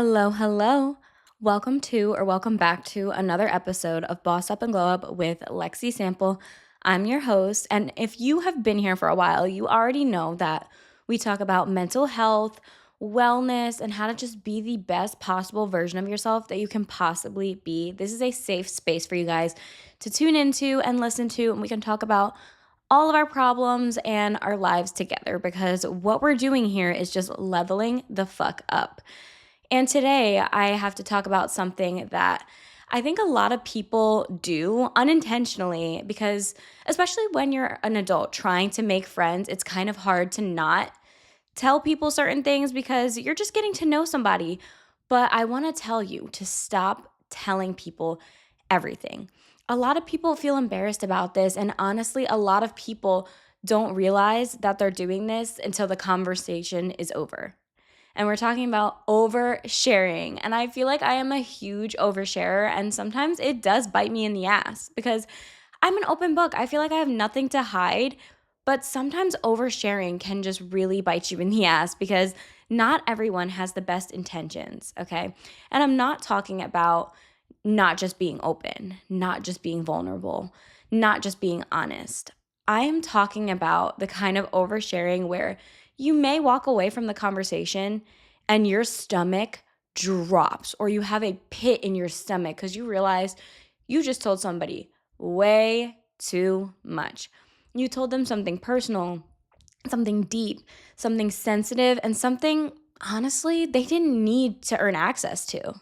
Hello, hello. Welcome back to another episode of Boss Up and Glow Up with Lexi Sample. I'm your host, and if you have been here for a while, you already know that we talk about mental health, wellness, and how to just be the best possible version of yourself that you can possibly be. This is a safe space for you guys to tune into and listen to, and we can talk about all of our problems and our lives together because what we're doing here is just leveling the fuck up. And today I have to talk about something that I think a lot of people do unintentionally because, especially when you're an adult trying to make friends, it's kind of hard to not tell people certain things because you're just getting to know somebody. But I want to tell you to stop telling people everything. A lot of people feel embarrassed about this. And honestly, a lot of people don't realize that they're doing this until the conversation is over. And we're talking about oversharing. And I feel like I am a huge oversharer, and sometimes it does bite me in the ass because I'm an open book. I feel like I have nothing to hide, but sometimes oversharing can just really bite you in the ass because not everyone has the best intentions, okay? And I'm not talking about not just being open, not just being vulnerable, not just being honest. I am talking about the kind of oversharing where you may walk away from the conversation and your stomach drops, or you have a pit in your stomach because you realize you just told somebody way too much. You told them something personal, something deep, something sensitive, and something honestly they didn't need to earn access to.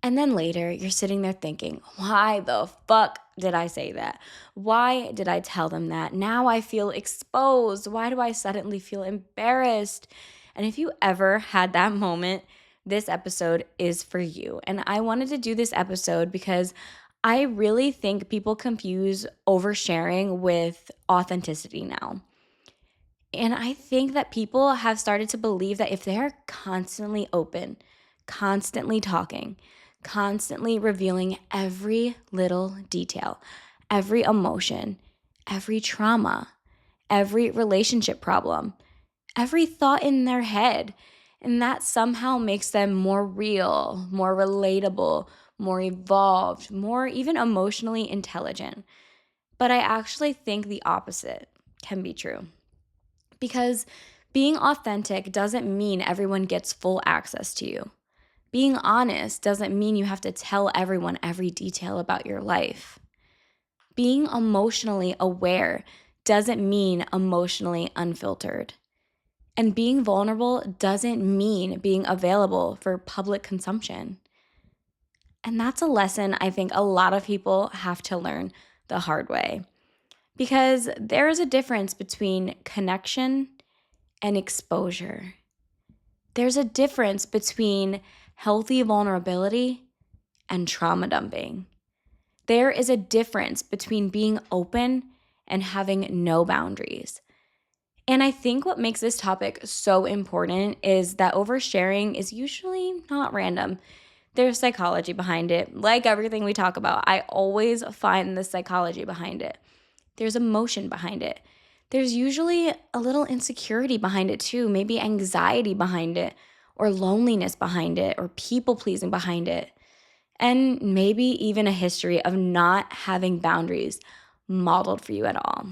And then later, you're sitting there thinking, why the fuck did I say that? Why did I tell them that? Now I feel exposed. Why do I suddenly feel embarrassed? And if you ever had that moment, this episode is for you. And I wanted to do this episode because I really think people confuse oversharing with authenticity now. And I think that people have started to believe that if they're constantly open, constantly talking, constantly revealing every little detail, every emotion, every trauma, every relationship problem, every thought in their head, and that somehow makes them more real, more relatable, more evolved, more even emotionally intelligent. But I actually think the opposite can be true. Because being authentic doesn't mean everyone gets full access to you. Being honest doesn't mean you have to tell everyone every detail about your life. Being emotionally aware doesn't mean emotionally unfiltered. And being vulnerable doesn't mean being available for public consumption. And that's a lesson I think a lot of people have to learn the hard way. Because there is a difference between connection and exposure. There's a difference between healthy vulnerability and trauma dumping. There is a difference between being open and having no boundaries. And I think what makes this topic so important is that oversharing is usually not random. There's psychology behind it. Like everything we talk about, I always find the psychology behind it. There's emotion behind it. There's usually a little insecurity behind it too, maybe anxiety behind it, or loneliness behind it, or people pleasing behind it, and maybe even a history of not having boundaries modeled for you at all.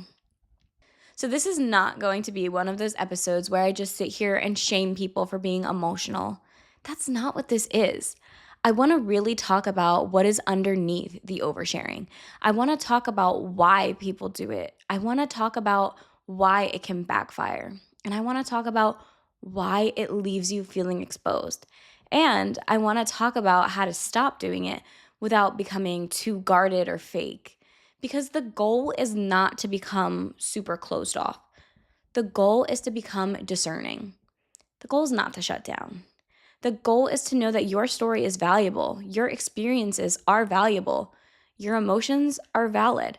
So, this is not going to be one of those episodes where I just sit here and shame people for being emotional. That's not what this is. I want to really talk about what is underneath the oversharing. I want to talk about why people do it. I want to talk about why it can backfire. And I want to talk about why it leaves you feeling exposed. And I want to talk about how to stop doing it without becoming too guarded or fake. Because the goal is not to become super closed off. The goal is to become discerning. The goal is not to shut down. The goal is to know that your story is valuable, your experiences are valuable, your emotions are valid.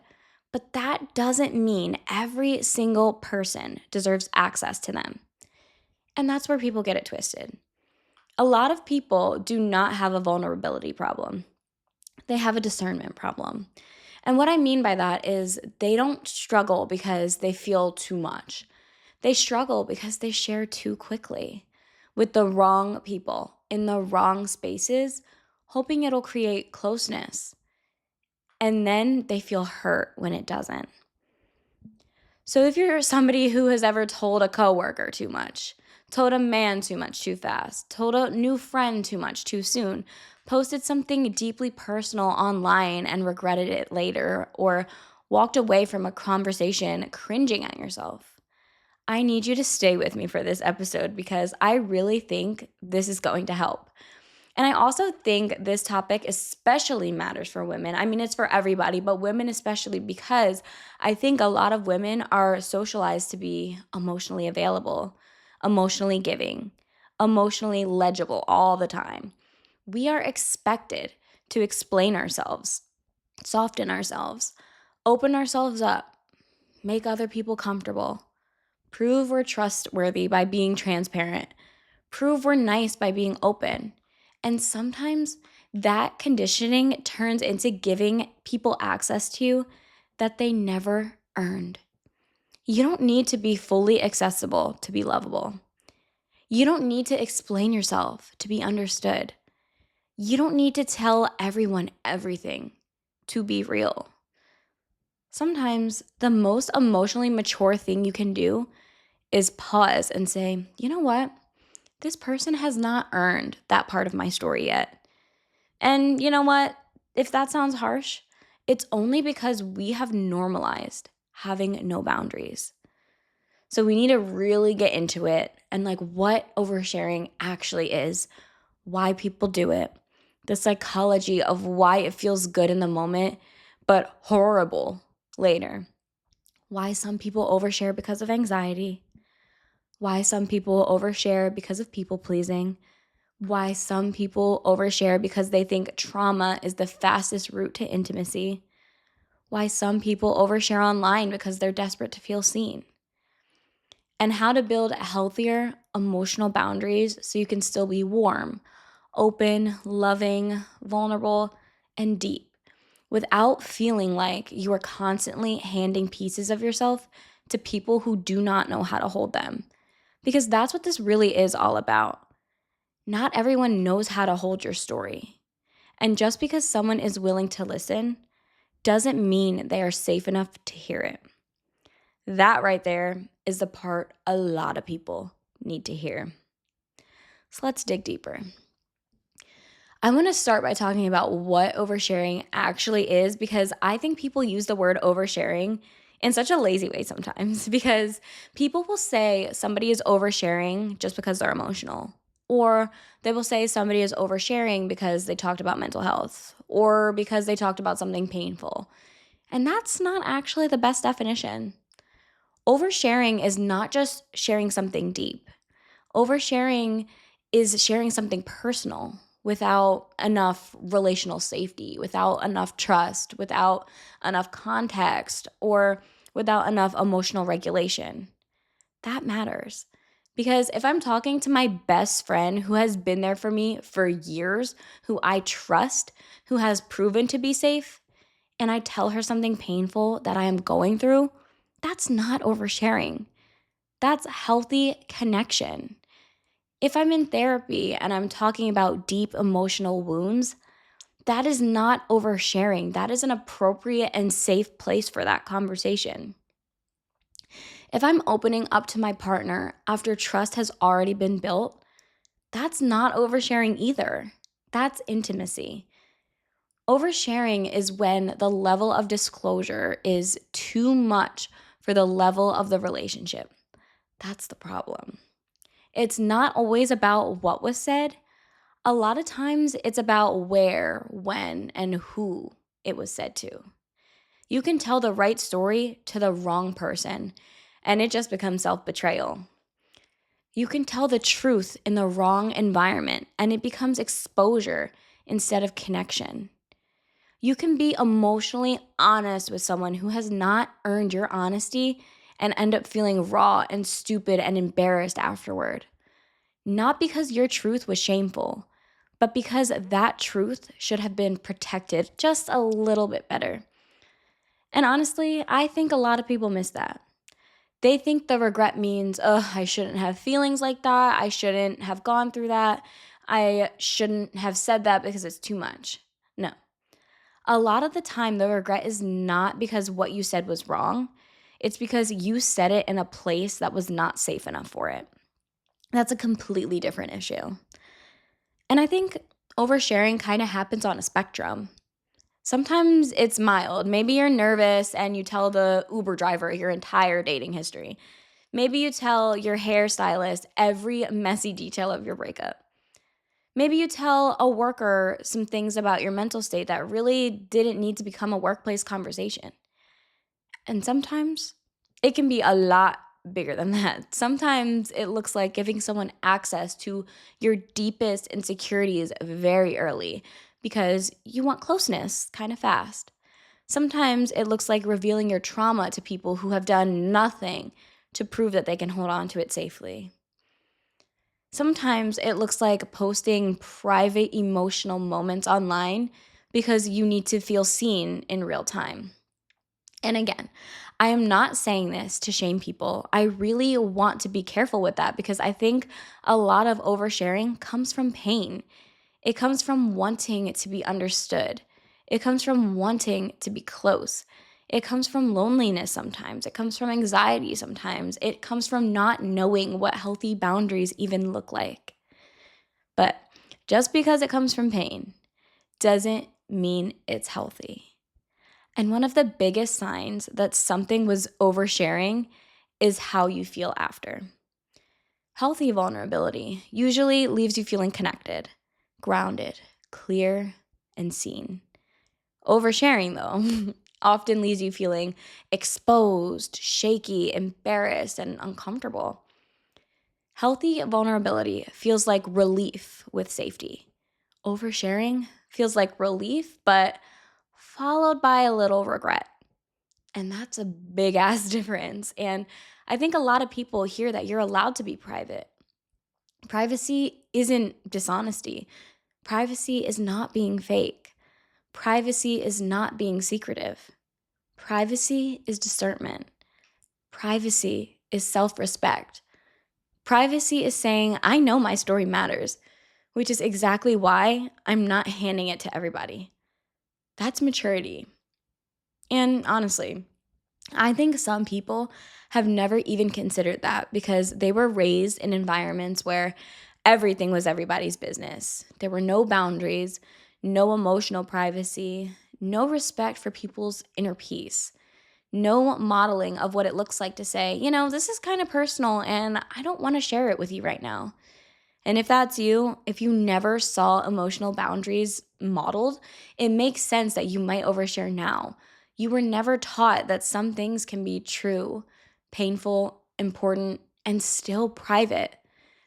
But that doesn't mean every single person deserves access to them. And that's where people get it twisted. A lot of people do not have a vulnerability problem, they have a discernment problem. And what I mean by that is they don't struggle because they feel too much. They struggle because they share too quickly with the wrong people in the wrong spaces, hoping it'll create closeness. And then they feel hurt when it doesn't. So if you're somebody who has ever told a coworker too much, told a man too much too fast, told a new friend too much too soon, posted something deeply personal online and regretted it later, or walked away from a conversation cringing at yourself, I need you to stay with me for this episode because I really think this is going to help. And I also think this topic especially matters for women. I mean, it's for everybody, but women especially because I think a lot of women are socialized to be emotionally available, emotionally giving, emotionally legible all the time. We are expected to explain ourselves, soften ourselves, open ourselves up, make other people comfortable, prove we're trustworthy by being transparent, prove we're nice by being open. And sometimes that conditioning turns into giving people access to you that they never earned. You don't need to be fully accessible to be lovable. You don't need to explain yourself to be understood. You don't need to tell everyone everything to be real. Sometimes the most emotionally mature thing you can do is pause and say, you know what? This person has not earned that part of my story yet. And you know what? If that sounds harsh, it's only because we have normalized having no boundaries. So we need to really get into it and like what oversharing actually is, why people do it, the psychology of why it feels good in the moment, but horrible later. Why some people overshare because of anxiety, why some people overshare because of people pleasing, why some people overshare because they think trauma is the fastest route to intimacy, why some people overshare online because they're desperate to feel seen, and how to build healthier emotional boundaries so you can still be warm, open, loving, vulnerable, and deep without feeling like you are constantly handing pieces of yourself to people who do not know how to hold them. Because that's what this really is all about. Not everyone knows how to hold your story. And just because someone is willing to listen doesn't mean they are safe enough to hear it. That right there is the part a lot of people need to hear. So let's dig deeper. I want to start by talking about what oversharing actually is because I think people use the word oversharing in such a lazy way sometimes because people will say somebody is oversharing just because they're emotional. Or they will say somebody is oversharing because they talked about mental health or because they talked about something painful. And that's not actually the best definition. Oversharing is not just sharing something deep. Oversharing is sharing something personal without enough relational safety, without enough trust, without enough context, or without enough emotional regulation. That matters. Because if I'm talking to my best friend who has been there for me for years, who I trust, who has proven to be safe, and I tell her something painful that I am going through, that's not oversharing. That's healthy connection. If I'm in therapy and I'm talking about deep emotional wounds, that is not oversharing. That is an appropriate and safe place for that conversation. If I'm opening up to my partner after trust has already been built, that's not oversharing either. That's intimacy. Oversharing is when the level of disclosure is too much for the level of the relationship. That's the problem. It's not always about what was said. A lot of times it's about where, when, and who it was said to. You can tell the right story to the wrong person, and it just becomes self betrayal. You can tell the truth in the wrong environment, and it becomes exposure instead of connection. You can be emotionally honest with someone who has not earned your honesty and end up feeling raw and stupid and embarrassed afterward. Not because your truth was shameful, but because that truth should have been protected just a little bit better. And honestly, I think a lot of people miss that. They think the regret means, oh, I shouldn't have feelings like that. I shouldn't have gone through that. I shouldn't have said that because it's too much. No. A lot of the time, the regret is not because what you said was wrong. It's because you said it in a place that was not safe enough for it. That's a completely different issue. And I think oversharing kind of happens on a spectrum. Sometimes it's mild. Maybe you're nervous and you tell the Uber driver your entire dating history. Maybe you tell your hairstylist every messy detail of your breakup. Maybe you tell a worker some things about your mental state that really didn't need to become a workplace conversation. And sometimes it can be a lot bigger than that. Sometimes it looks like giving someone access to your deepest insecurities very early because you want closeness kind of fast. Sometimes it looks like revealing your trauma to people who have done nothing to prove that they can hold on to it safely. Sometimes it looks like posting private emotional moments online because you need to feel seen in real time. And again, I am not saying this to shame people. I really want to be careful with that because I think a lot of oversharing comes from pain. It comes from wanting to be understood. It comes from wanting to be close. It comes from loneliness sometimes. It comes from anxiety sometimes. It comes from not knowing what healthy boundaries even look like. But just because it comes from pain doesn't mean it's healthy. And one of the biggest signs that something was oversharing is how you feel after. Healthy vulnerability usually leaves you feeling connected, grounded, clear, and seen. Oversharing, though, often leaves you feeling exposed, shaky, embarrassed, and uncomfortable. Healthy vulnerability feels like relief with safety. Oversharing feels like relief, but followed by a little regret. And that's a big ass difference. And I think a lot of people hear that you're allowed to be private. Privacy isn't dishonesty. Privacy is not being fake. Privacy is not being secretive. Privacy is discernment. Privacy is self respect. Privacy is saying, I know my story matters, which is exactly why I'm not handing it to everybody. That's maturity. And honestly, I think some people have never even considered that because they were raised in environments where everything was everybody's business. There were no boundaries, no emotional privacy, no respect for people's inner peace, no modeling of what it looks like to say, this is kind of personal and I don't want to share it with you right now. And if that's you, if you never saw emotional boundaries modeled, it makes sense that you might overshare now. You were never taught that some things can be true, painful, important, and still private.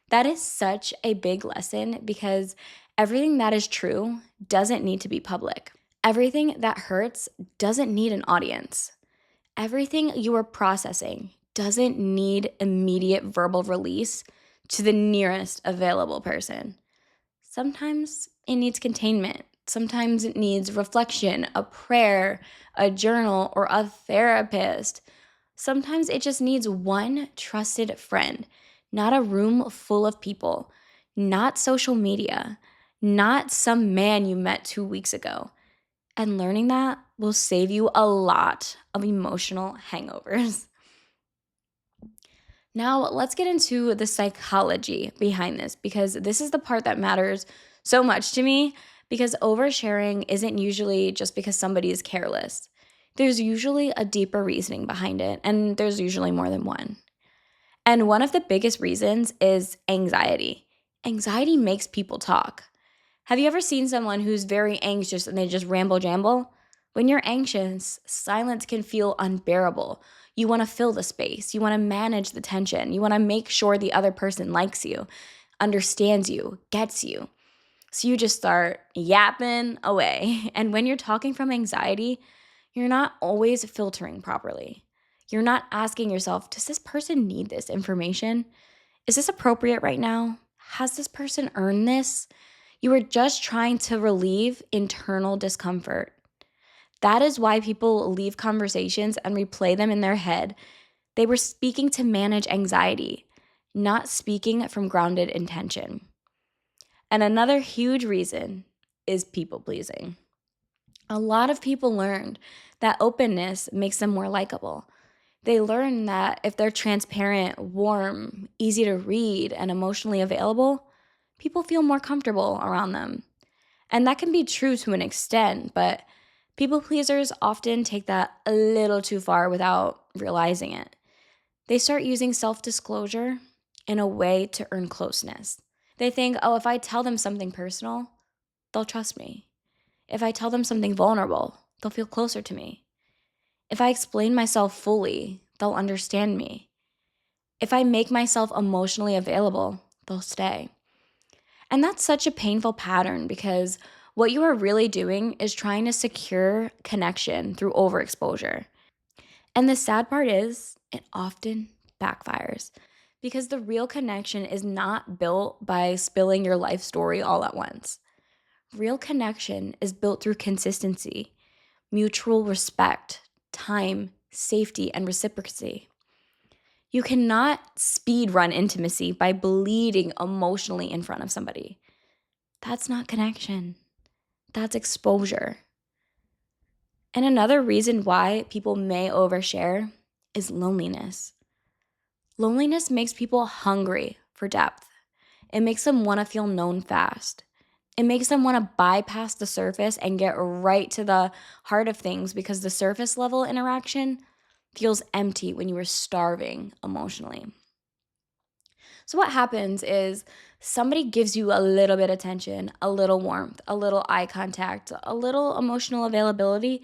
That is such a big lesson because everything that is true doesn't need to be public. Everything that hurts doesn't need an audience. Everything you are processing doesn't need immediate verbal release to the nearest available person. Sometimes it needs containment. Sometimes it needs reflection, a prayer, a journal, or a therapist. Sometimes it just needs one trusted friend, not a room full of people, not social media, not some man you met 2 weeks ago. And learning that will save you a lot of emotional hangovers. Now, let's get into the psychology behind this because this is the part that matters so much to me because oversharing isn't usually just because somebody is careless. There's usually a deeper reasoning behind it, and there's usually more than one. And one of the biggest reasons is anxiety. Anxiety makes people talk. Have you ever seen someone who's very anxious and they just ramble jamble? When you're anxious, silence can feel unbearable. You want to fill the space. You want to manage the tension. You want to make sure the other person likes you, understands you, gets you. So you just start yapping away. And when you're talking from anxiety, you're not always filtering properly. You're not asking yourself, does this person need this information? Is this appropriate right now? Has this person earned this? You are just trying to relieve internal discomfort. That is why people leave conversations and replay them in their head. They were speaking to manage anxiety, not speaking from grounded intention. And another huge reason is people pleasing. A lot of people learned that openness makes them more likable. They learn that if they're transparent, warm, easy to read, and emotionally available, people feel more comfortable around them. And that can be true to an extent, but people pleasers often take that a little too far without realizing it. They start using self disclosure in a way to earn closeness. They think, oh, if I tell them something personal, they'll trust me. If I tell them something vulnerable, they'll feel closer to me. If I explain myself fully, they'll understand me. If I make myself emotionally available, they'll stay. And that's such a painful pattern because what you are really doing is trying to secure connection through overexposure. And the sad part is, it often backfires because the real connection is not built by spilling your life story all at once. Real connection is built through consistency, mutual respect, time, safety, and reciprocity. You cannot speed run intimacy by bleeding emotionally in front of somebody. That's not connection, that's exposure. And another reason why people may overshare is loneliness. Loneliness makes people hungry for depth. It makes them want to feel known fast. It makes them want to bypass the surface and get right to the heart of things because the surface level interaction feels empty when you are starving emotionally. So, what happens is somebody gives you a little bit of attention, a little warmth, a little eye contact, a little emotional availability,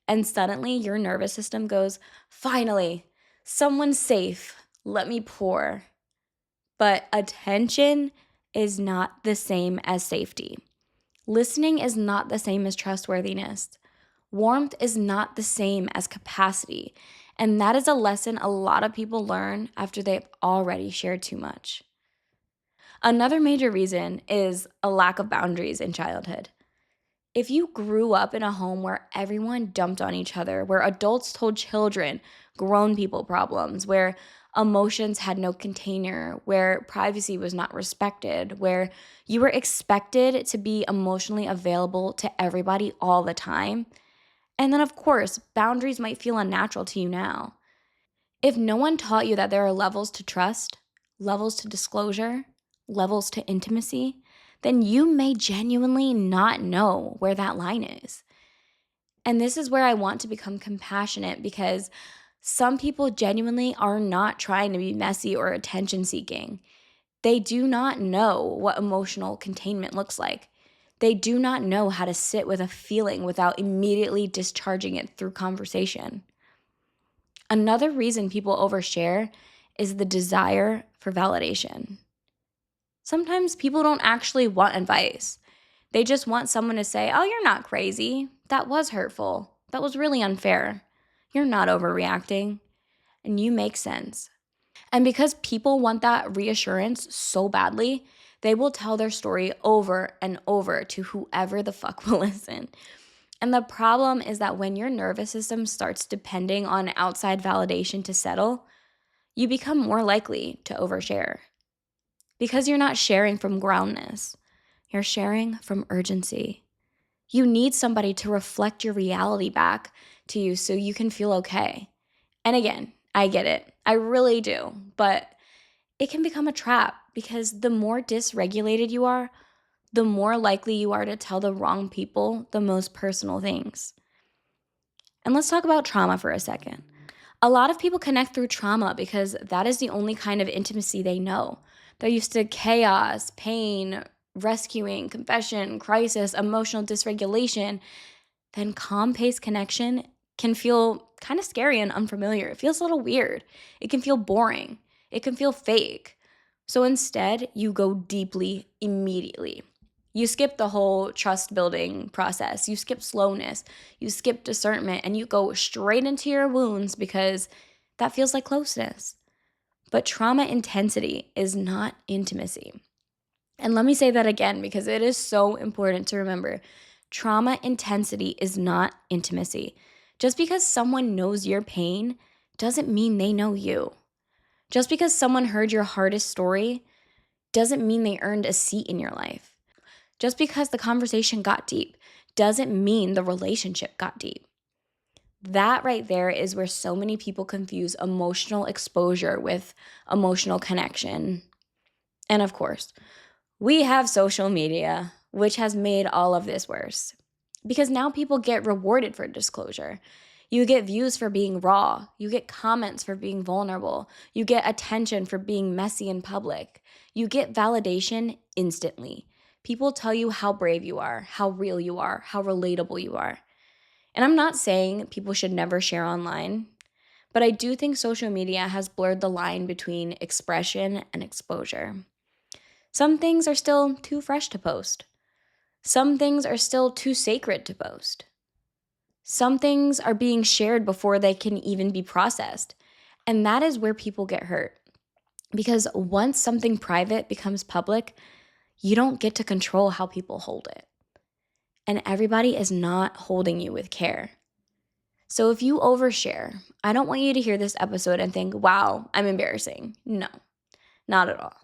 and suddenly your nervous system goes, finally, someone's safe. Let me pour. But attention is not the same as safety. Listening is not the same as trustworthiness. Warmth is not the same as capacity. And that is a lesson a lot of people learn after they've already shared too much. Another major reason is a lack of boundaries in childhood. If you grew up in a home where everyone dumped on each other, where adults told children grown people problems, where emotions had no container, where privacy was not respected, where you were expected to be emotionally available to everybody all the time, and then of course, boundaries might feel unnatural to you now. If no one taught you that there are levels to trust, levels to disclosure, levels to intimacy, then you may genuinely not know where that line is. And this is where I want to become compassionate because some people genuinely are not trying to be messy or attention seeking. They do not know what emotional containment looks like. They do not know how to sit with a feeling without immediately discharging it through conversation. Another reason people overshare is the desire for validation. Sometimes people don't actually want advice. They just want someone to say, oh, you're not crazy. That was hurtful. That was really unfair. You're not overreacting. And you make sense. And because people want that reassurance so badly, they will tell their story over and over to whoever the fuck will listen. And the problem is that when your nervous system starts depending on outside validation to settle, you become more likely to overshare. Because you're not sharing from groundness, you're sharing from urgency. You need somebody to reflect your reality back to you so you can feel okay. And again, I get it. I really do. But it can become a trap because the more dysregulated you are, the more likely you are to tell the wrong people the most personal things. And let's talk about trauma for a second. A lot of people connect through trauma because that is the only kind of intimacy they know. They're used to chaos, pain, rescuing, confession, crisis, emotional dysregulation. Then calm paced connection can feel kind of scary and unfamiliar. It feels a little weird. It can feel boring. It can feel fake. So instead, you go deeply immediately. You skip the whole trust building process. You skip slowness. You skip discernment and you go straight into your wounds because that feels like closeness. But trauma intensity is not intimacy. And let me say that again because it is so important to remember. Trauma intensity is not intimacy. Just because someone knows your pain doesn't mean they know you. Just because someone heard your hardest story doesn't mean they earned a seat in your life. Just because the conversation got deep doesn't mean the relationship got deep. That right there is where so many people confuse emotional exposure with emotional connection. And of course, we have social media, which has made all of this worse. Because now people get rewarded for disclosure. You get views for being raw. You get comments for being vulnerable. You get attention for being messy in public. You get validation instantly. People tell you how brave you are, how real you are, how relatable you are. And I'm not saying people should never share online, but I do think social media has blurred the line between expression and exposure. Some things are still too fresh to post. Some things are still too sacred to post. Some things are being shared before they can even be processed. And that is where people get hurt. Because once something private becomes public, you don't get to control how people hold it. And everybody is not holding you with care. So if you overshare, I don't want you to hear this episode and think, wow, I'm embarrassing. No, not at all.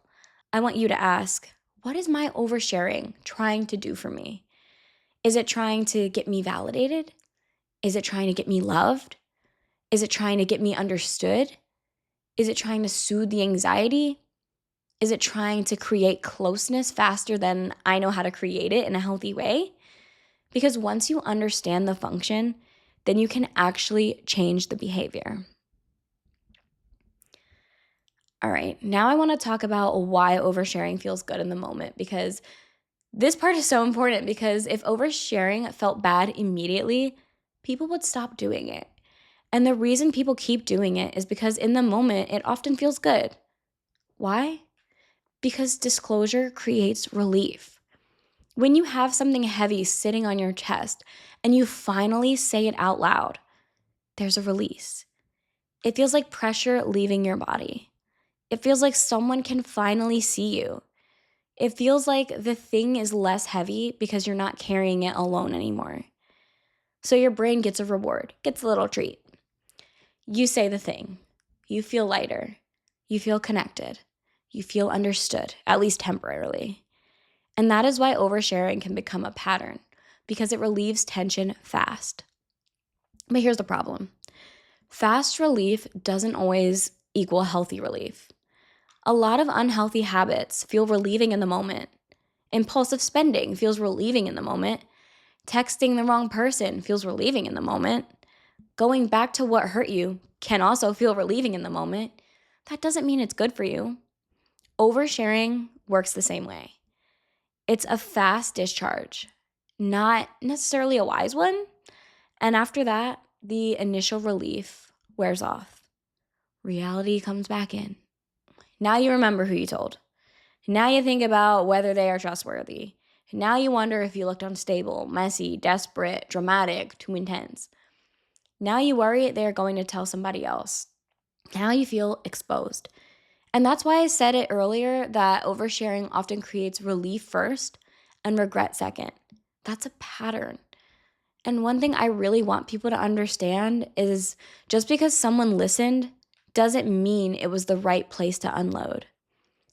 I want you to ask, what is my oversharing trying to do for me? Is it trying to get me validated? Is it trying to get me loved? Is it trying to get me understood? Is it trying to soothe the anxiety? Is it trying to create closeness faster than I know how to create it in a healthy way? Because once you understand the function, then you can actually change the behavior. All right, now I want to talk about why oversharing feels good in the moment, because this part is so important. Because if oversharing felt bad immediately, people would stop doing it. And the reason people keep doing it is because in the moment, it often feels good. Why? Because disclosure creates relief. When you have something heavy sitting on your chest and you finally say it out loud, there's a release. It feels like pressure leaving your body. It feels like someone can finally see you. It feels like the thing is less heavy because you're not carrying it alone anymore. So your brain gets a reward, gets a little treat. You say the thing. You feel lighter. You feel connected. You feel understood, at least temporarily. And that is why oversharing can become a pattern, because it relieves tension fast. But here's the problem. Fast relief doesn't always equal healthy relief. A lot of unhealthy habits feel relieving in the moment. Impulsive spending feels relieving in the moment. Texting the wrong person feels relieving in the moment. Going back to what hurt you can also feel relieving in the moment. That doesn't mean it's good for you. Oversharing works the same way. It's a fast discharge, not necessarily a wise one. And after that, the initial relief wears off. Reality comes back in. Now you remember who you told. Now you think about whether they are trustworthy. Now you wonder if you looked unstable, messy, desperate, dramatic, too intense. Now you worry they are going to tell somebody else. Now you feel exposed. And that's why I said it earlier that oversharing often creates relief first and regret second. That's a pattern. And one thing I really want people to understand is just because someone listened doesn't mean it was the right place to unload.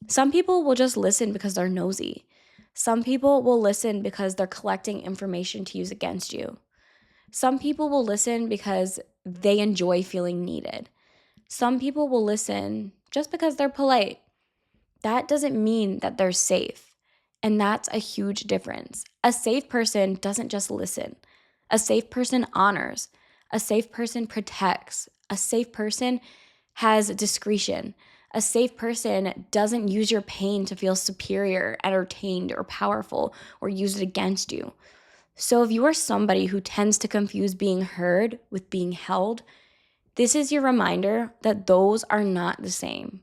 Some people will just listen because they're nosy. Some people will listen because they're collecting information to use against you. Some people will listen because they enjoy feeling needed. Some people will listen just because they're polite. That doesn't mean that they're safe. And that's a huge difference. A safe person doesn't just listen. A safe person honors. A safe person protects. A safe person has discretion. A safe person doesn't use your pain to feel superior, entertained, or powerful, or use it against you. So if you are somebody who tends to confuse being heard with being held, this is your reminder that those are not the same.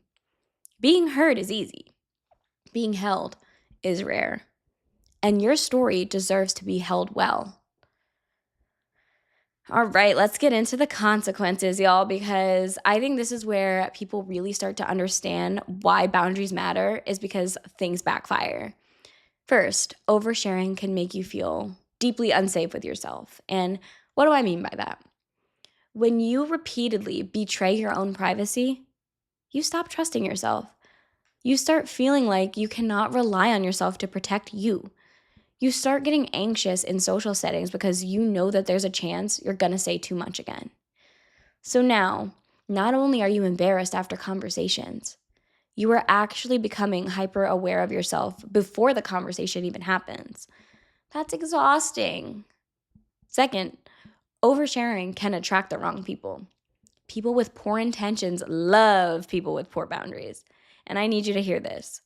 Being heard is easy. Being held is rare. And your story deserves to be held well. All right, let's get into the consequences, y'all, because I think this is where people really start to understand why boundaries matter, is because things backfire. First, oversharing can make you feel deeply unsafe with yourself. And what do I mean by that? When you repeatedly betray your own privacy, you stop trusting yourself. You start feeling like you cannot rely on yourself to protect you. You start getting anxious in social settings because you know that there's a chance you're going to say too much again. So now, not only are you embarrassed after conversations, you are actually becoming hyper aware of yourself before the conversation even happens. That's exhausting. Second, oversharing can attract the wrong people. People with poor intentions love people with poor boundaries. And I need you to hear this.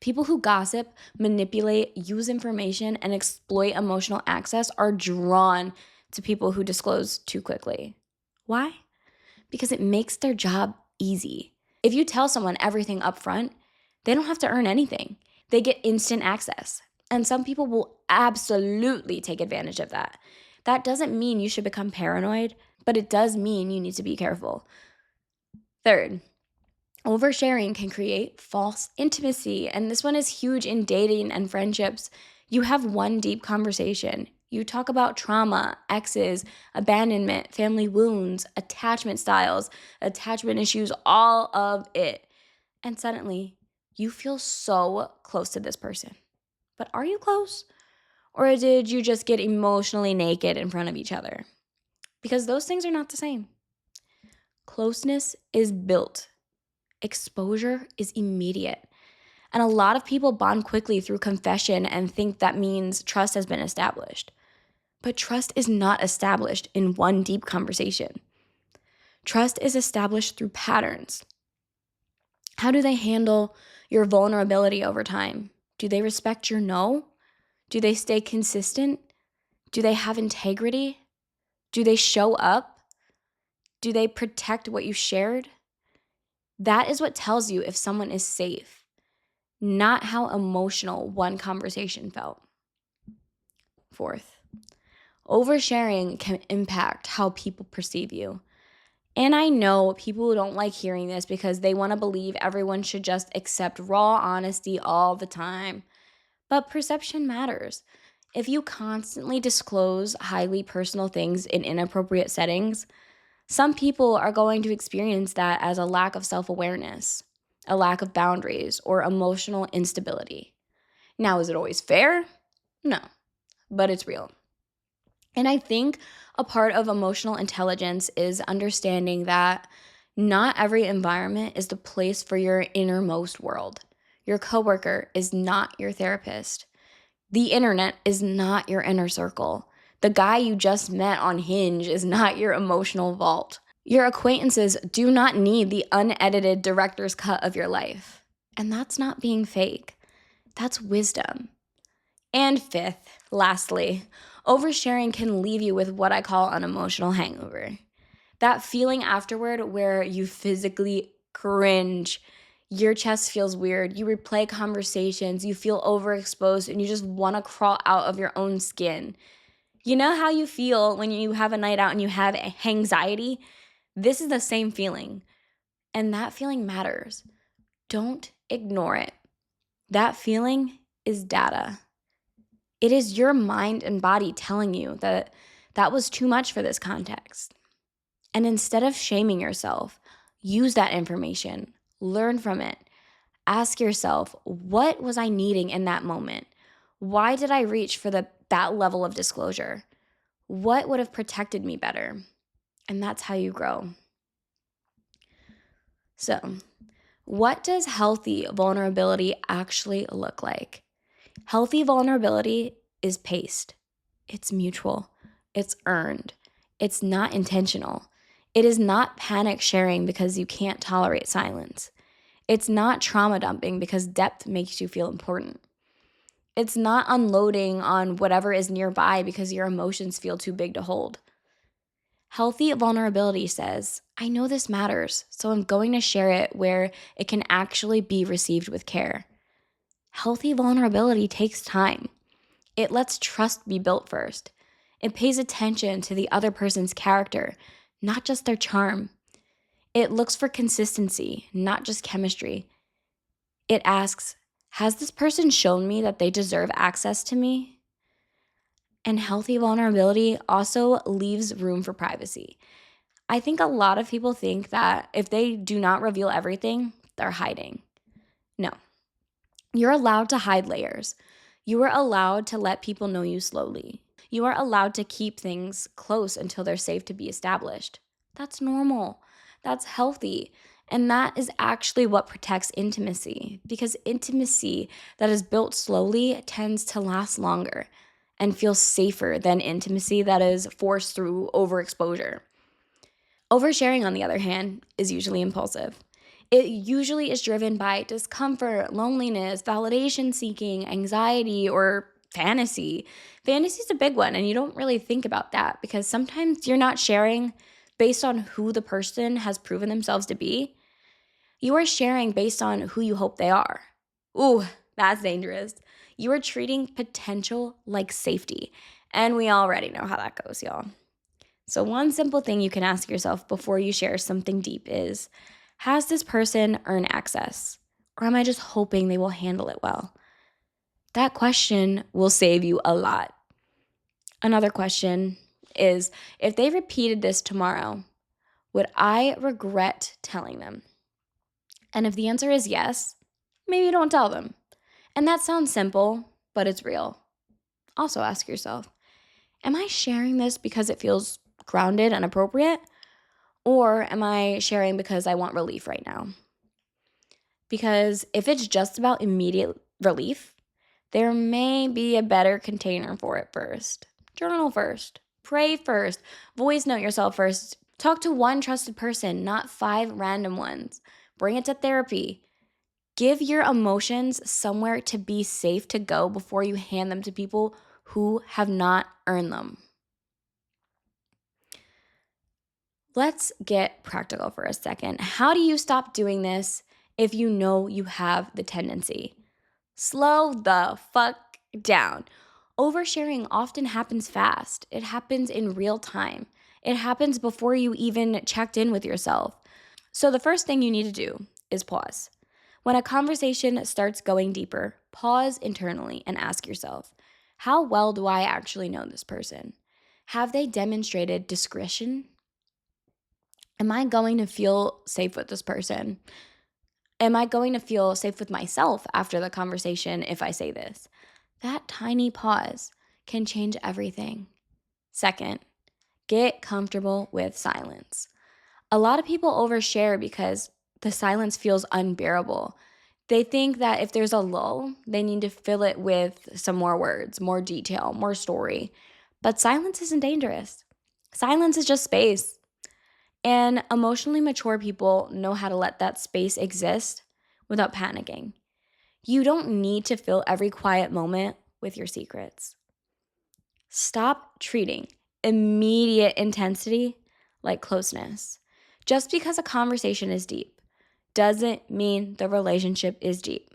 People who gossip, manipulate, use information, and exploit emotional access are drawn to people who disclose too quickly. Why? Because it makes their job easy. If you tell someone everything up front, they don't have to earn anything. They get instant access. And some people will absolutely take advantage of that. That doesn't mean you should become paranoid, but it does mean you need to be careful. Third, oversharing can create false intimacy. And this one is huge in dating and friendships. You have one deep conversation. You talk about trauma, exes, abandonment, family wounds, attachment styles, attachment issues, all of it. And suddenly, you feel so close to this person. But are you close? Or did you just get emotionally naked in front of each other? Because those things are not the same. Closeness is built. Exposure is immediate. And a lot of people bond quickly through confession and think that means trust has been established. But trust is not established in one deep conversation. Trust is established through patterns. How do they handle your vulnerability over time? Do they respect your no? Do they stay consistent? Do they have integrity? Do they show up? Do they protect what you shared? That is what tells you if someone is safe, not how emotional one conversation felt. Fourth, oversharing can impact how people perceive you. And I know people don't like hearing this because they want to believe everyone should just accept raw honesty all the time. But perception matters. If you constantly disclose highly personal things in inappropriate settings, some people are going to experience that as a lack of self-awareness, a lack of boundaries, or emotional instability. Now, is it always fair? No, but it's real. And I think a part of emotional intelligence is understanding that not every environment is the place for your innermost world. Your coworker is not your therapist. The internet is not your inner circle. The guy you just met on Hinge is not your emotional vault. Your acquaintances do not need the unedited director's cut of your life. And that's not being fake. That's wisdom. And fifth, lastly, oversharing can leave you with what I call an emotional hangover. That feeling afterward where you physically cringe, your chest feels weird, you replay conversations, you feel overexposed, and you just want to crawl out of your own skin. You know how you feel when you have a night out and you have anxiety? This is the same feeling. And that feeling matters. Don't ignore it. That feeling is data. It is your mind and body telling you that that was too much for this context. And instead of shaming yourself, use that information, learn from it. Ask yourself, what was I needing in that moment? Why did I reach for that level of disclosure? What would have protected me better? And that's how you grow. So, what does healthy vulnerability actually look like? Healthy vulnerability is paced. It's mutual. It's earned. It's not intentional. It is not panic sharing because you can't tolerate silence. It's not trauma dumping because depth makes you feel important. It's not unloading on whatever is nearby because your emotions feel too big to hold. Healthy vulnerability says, I know this matters, so I'm going to share it where it can actually be received with care. Healthy vulnerability takes time. It lets trust be built first. It pays attention to the other person's character, not just their charm. It looks for consistency, not just chemistry. It asks, has this person shown me that they deserve access to me? And healthy vulnerability also leaves room for privacy. I think a lot of people think that if they do not reveal everything, they're hiding. No, you're allowed to hide layers. You are allowed to let people know you slowly. You are allowed to keep things close until they're safe to be established. That's normal. That's healthy. And that is actually what protects intimacy, because intimacy that is built slowly tends to last longer and feel safer than intimacy that is forced through overexposure. Oversharing, on the other hand, is usually impulsive. It usually is driven by discomfort, loneliness, validation seeking, anxiety, or fantasy. Fantasy is a big one, and you don't really think about that because sometimes you're not sharing based on who the person has proven themselves to be. You are sharing based on who you hope they are. Ooh, that's dangerous. You are treating potential like safety, and we already know how that goes, y'all. So, one simple thing you can ask yourself before you share something deep is, has this person earned access? Or am I just hoping they will handle it well? That question will save you a lot. Another question is, if they repeated this tomorrow, would I regret telling them? And if the answer is yes, maybe don't tell them. And that sounds simple, but it's real. Also ask yourself, am I sharing this because it feels grounded and appropriate? Or am I sharing because I want relief right now? Because if it's just about immediate relief, there may be a better container for it first. Journal first, pray first, voice note yourself first. Talk to one trusted person, not 5 random ones. Bring it to therapy. Give your emotions somewhere to be safe to go before you hand them to people who have not earned them. Let's get practical for a second. How do you stop doing this if you know you have the tendency? Slow the fuck down. Oversharing often happens fast. It happens in real time. It happens before you even checked in with yourself. So the first thing you need to do is pause. When a conversation starts going deeper, pause internally and ask yourself, how well do I actually know this person? Have they demonstrated discretion? Am I going to feel safe with this person? Am I going to feel safe with myself after the conversation if I say this? That tiny pause can change everything. Second, get comfortable with silence. A lot of people overshare because the silence feels unbearable. They think that if there's a lull, they need to fill it with some more words, more detail, more story. But silence isn't dangerous. Silence is just space. And emotionally mature people know how to let that space exist without panicking. You don't need to fill every quiet moment with your secrets. Stop treating immediate intensity like closeness. Just because a conversation is deep doesn't mean the relationship is deep.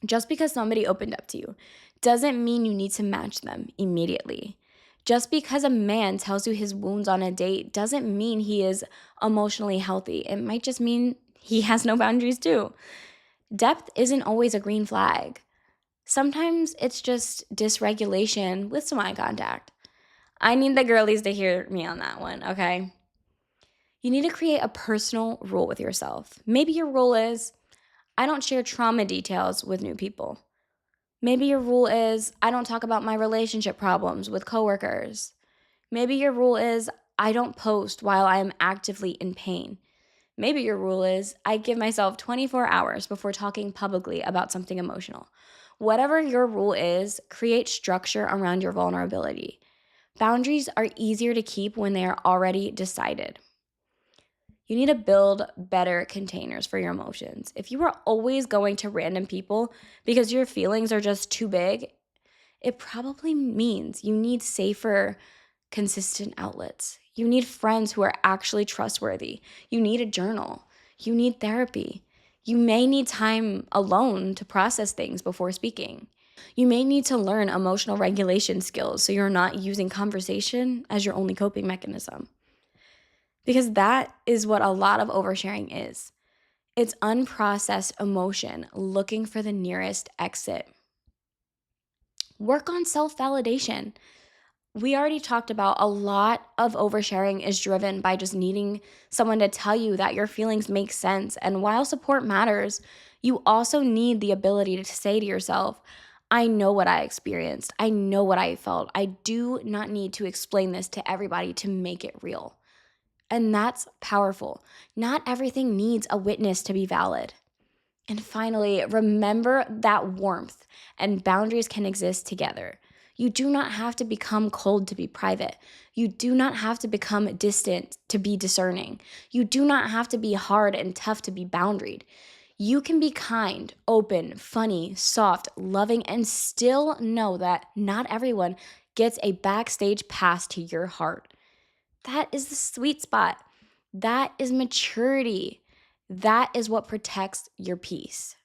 Just because somebody opened up to you doesn't mean you need to match them immediately. Just because a man tells you his wounds on a date doesn't mean he is emotionally healthy. It might just mean he has no boundaries too. Depth isn't always a green flag. Sometimes it's just dysregulation with some eye contact. I need the girlies to hear me on that one, okay? You need to create a personal rule with yourself. Maybe your rule is, I don't share trauma details with new people. Maybe your rule is, I don't talk about my relationship problems with coworkers. Maybe your rule is, I don't post while I am actively in pain. Maybe your rule is, I give myself 24 hours before talking publicly about something emotional. Whatever your rule is, create structure around your vulnerability. Boundaries are easier to keep when they are already decided. You need to build better containers for your emotions. If you are always going to random people because your feelings are just too big, it probably means you need safer, consistent outlets. You need friends who are actually trustworthy. You need a journal. You need therapy. You may need time alone to process things before speaking. You may need to learn emotional regulation skills so you're not using conversation as your only coping mechanism. Because that is what a lot of oversharing is. It's unprocessed emotion looking for the nearest exit. Work on self-validation. We already talked about a lot of oversharing is driven by just needing someone to tell you that your feelings make sense. And while support matters, you also need the ability to say to yourself, I know what I experienced. I know what I felt. I do not need to explain this to everybody to make it real. And that's powerful. Not everything needs a witness to be valid. And finally, remember that warmth and boundaries can exist together. You do not have to become cold to be private. You do not have to become distant to be discerning. You do not have to be hard and tough to be boundaried. You can be kind, open, funny, soft, loving, and still know that not everyone gets a backstage pass to your heart. That is the sweet spot. That is maturity. That is what protects your peace.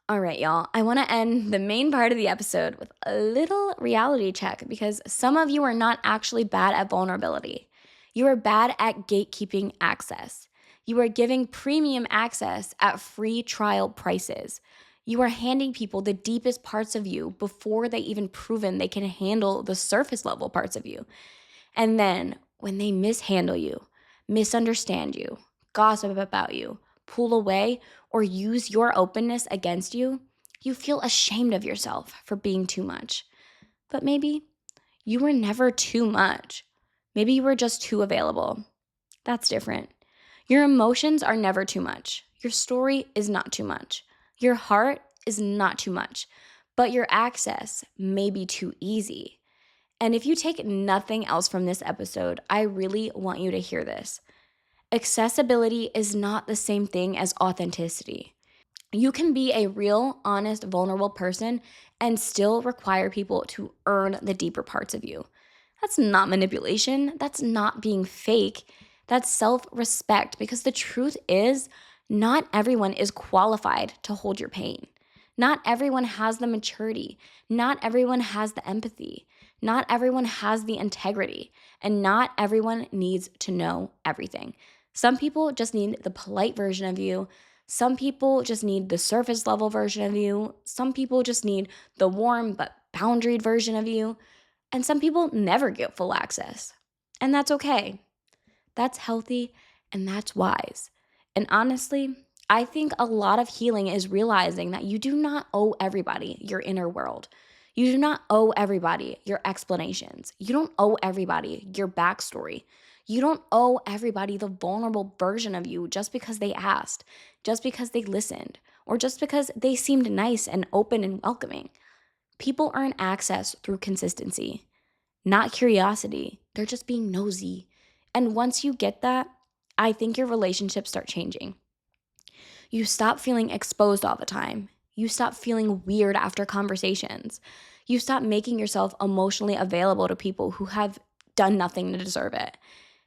All right, y'all. I want to end the main part of the episode with a little reality check because some of you are not actually bad at vulnerability. You are bad at gatekeeping access. You are giving premium access at free trial prices. You are handing people the deepest parts of you before they even proven they can handle the surface level parts of you. And then when they mishandle you, misunderstand you, gossip about you, pull away, or use your openness against you, you feel ashamed of yourself for being too much. But maybe you were never too much. Maybe you were just too available. That's different. Your emotions are never too much. Your story is not too much. Your heart is not too much. But your access may be too easy. And if you take nothing else from this episode, I really want you to hear this. Accessibility is not the same thing as authenticity. You can be a real, honest, vulnerable person and still require people to earn the deeper parts of you. That's not manipulation. That's not being fake. That's self-respect because the truth is, not everyone is qualified to hold your pain. Not everyone has the maturity. Not everyone has the empathy. Not everyone has the integrity. And not everyone needs to know everything. Some people just need the polite version of you. Some people just need the surface level version of you. Some people just need the warm but boundaried version of you. And some people never get full access. And that's okay. That's healthy and that's wise. And honestly, I think a lot of healing is realizing that you do not owe everybody your inner world. You do not owe everybody your explanations. You don't owe everybody your backstory. You don't owe everybody the vulnerable version of you just because they asked, just because they listened, or just because they seemed nice and open and welcoming. People earn access through consistency, not curiosity. They're just being nosy. And once you get that, I think your relationships start changing. You stop feeling exposed all the time. You stop feeling weird after conversations. You stop making yourself emotionally available to people who have done nothing to deserve it.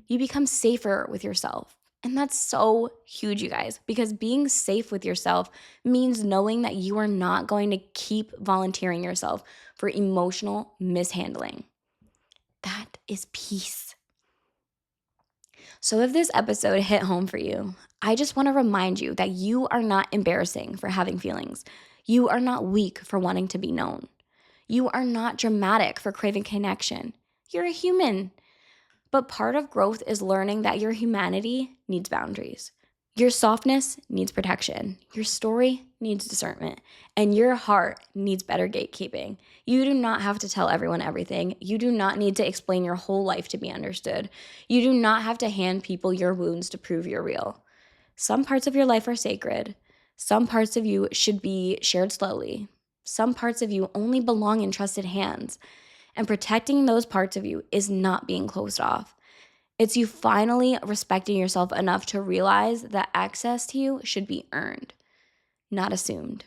You become safer with yourself. And that's so huge, you guys, because being safe with yourself means knowing that you are not going to keep volunteering yourself for emotional mishandling. That is peace. So if this episode hit home for you, I just want to remind you that you are not embarrassing for having feelings. You are not weak for wanting to be known. You are not dramatic for craving connection. You're a human. But part of growth is learning that your humanity needs boundaries. Your softness needs protection. Your story needs discernment. And your heart needs better gatekeeping. You do not have to tell everyone everything. You do not need to explain your whole life to be understood. You do not have to hand people your wounds to prove you're real. Some parts of your life are sacred. Some parts of you should be shared slowly. Some parts of you only belong in trusted hands. And protecting those parts of you is not being closed off. It's you finally respecting yourself enough to realize that access to you should be earned, not assumed.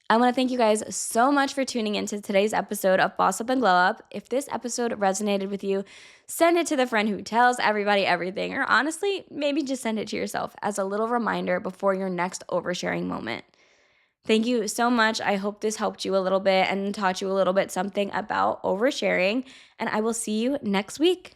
I want to thank you guys so much for tuning into today's episode of Boss Up and Glow Up. If this episode resonated with you, send it to the friend who tells everybody everything, or honestly, maybe just send it to yourself as a little reminder before your next oversharing moment. Thank you so much. I hope this helped you a little bit and taught you a little bit something about oversharing, and I will see you next week.